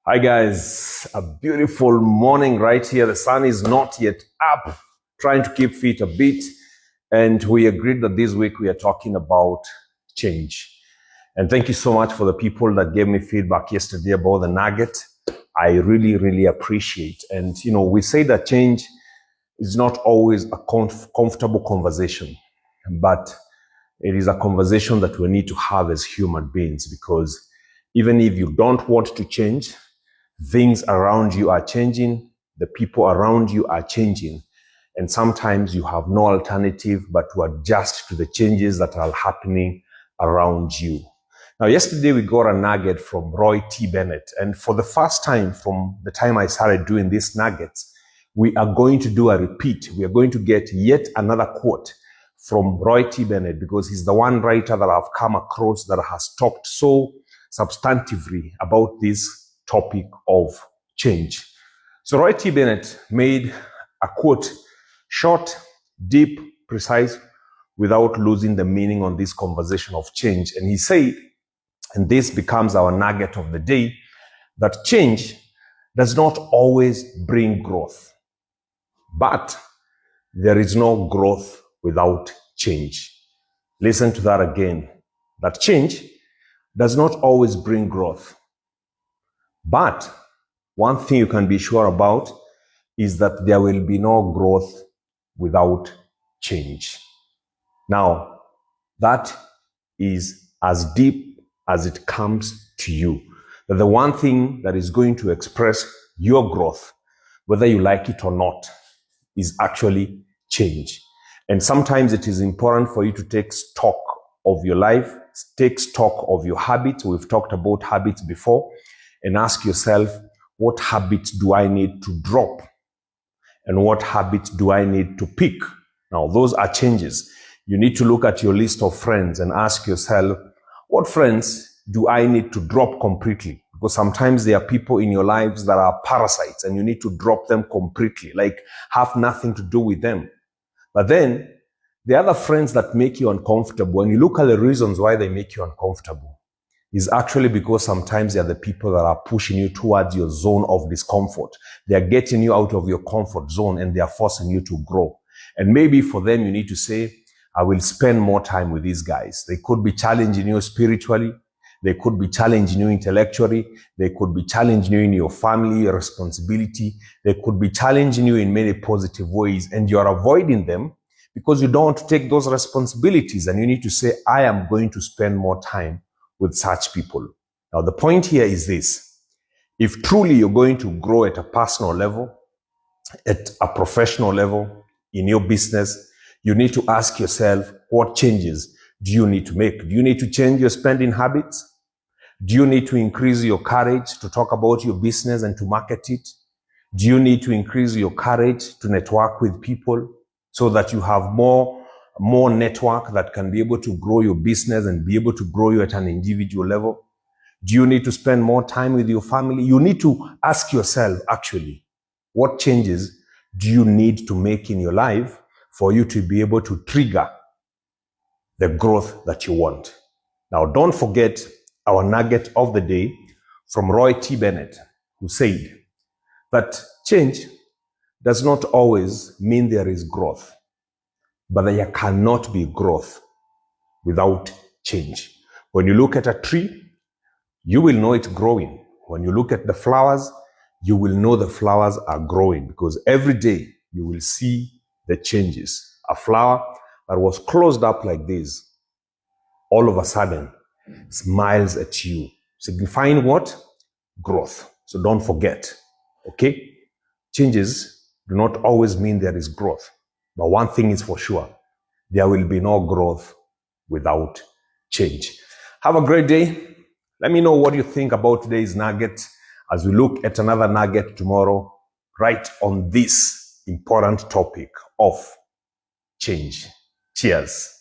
Hi guys, a beautiful morning right here. The sun is not yet up, trying to keep fit a bit. And we agreed that this week we are talking about change. And thank you so much for the people that gave me feedback yesterday about the nugget. I really appreciate. And we say that change is not always a comfortable conversation, but it is a conversation that we need to have as human beings, because even if you don't want to change, things around you are changing, the people around you are changing, and sometimes you have no alternative but to adjust to the changes that are happening around you. Now, yesterday we got a nugget from Roy T. Bennett, and for the first time from the time I started doing these nuggets, we are going to do a repeat. We are going to get yet another quote from Roy T. Bennett, because he's the one writer that I've come across that has talked so substantively about this topic of change. So Roy T. Bennett made a quote, short, deep, precise, without losing the meaning on this conversation of change. And he said, and this becomes our nugget of the day, that change does not always bring growth, but there is no growth without change. Listen to that again, that change does not always bring growth, but one thing you can be sure about is that there will be no growth without change. Now, that is as deep as it comes to you. That the one thing that is going to express your growth, whether you like it or not, is actually change. And sometimes it is important for you to take stock of your life, take stock of your habits. We've talked about habits before. And ask yourself, what habits do I need to drop? And what habits do I need to pick? Now, those are changes. You need to look at your list of friends and ask yourself, what friends do I need to drop completely? Because sometimes there are people in your lives that are parasites and you need to drop them completely, like have nothing to do with them. But then, the other friends that make you uncomfortable, and you look at the reasons why they make you uncomfortable, is actually because sometimes they are the people that are pushing you towards your zone of discomfort. They are getting you out of your comfort zone and they are forcing you to grow. And maybe for them, you need to say, I will spend more time with these guys. They could be challenging you spiritually. They could be challenging you intellectually. They could be challenging you in your family, your responsibility. They could be challenging you in many positive ways, and you are avoiding them because you don't want to take those responsibilities. And you need to say, I am going to spend more time with such people. Now, the point here is this. If truly you're going to grow at a personal level, at a professional level, in your business, you need to ask yourself, what changes do you need to make? Do you need to change your spending habits? Do you need to increase your courage to talk about your business and to market it? Do you need to increase your courage to network with people so that you have more network that can be able to grow your business and be able to grow you at an individual level? Do you need to spend more time with your family? You need to ask yourself, actually, what changes do you need to make in your life for you to be able to trigger the growth that you want? Now, don't forget our nugget of the day from Roy T. Bennett, who said that change does not always mean there is growth, but there cannot be growth without change. When you look at a tree, you will know it's growing. When you look at the flowers, you will know the flowers are growing, because every day you will see the changes. A flower that was closed up like this, all of a sudden, smiles at you, signifying what? Growth. So don't forget, okay? Changes do not always mean there is growth. But one thing is for sure, there will be no growth without change. Have a great day. Let me know what you think about today's nugget as we look at another nugget tomorrow, right on this important topic of change. Cheers.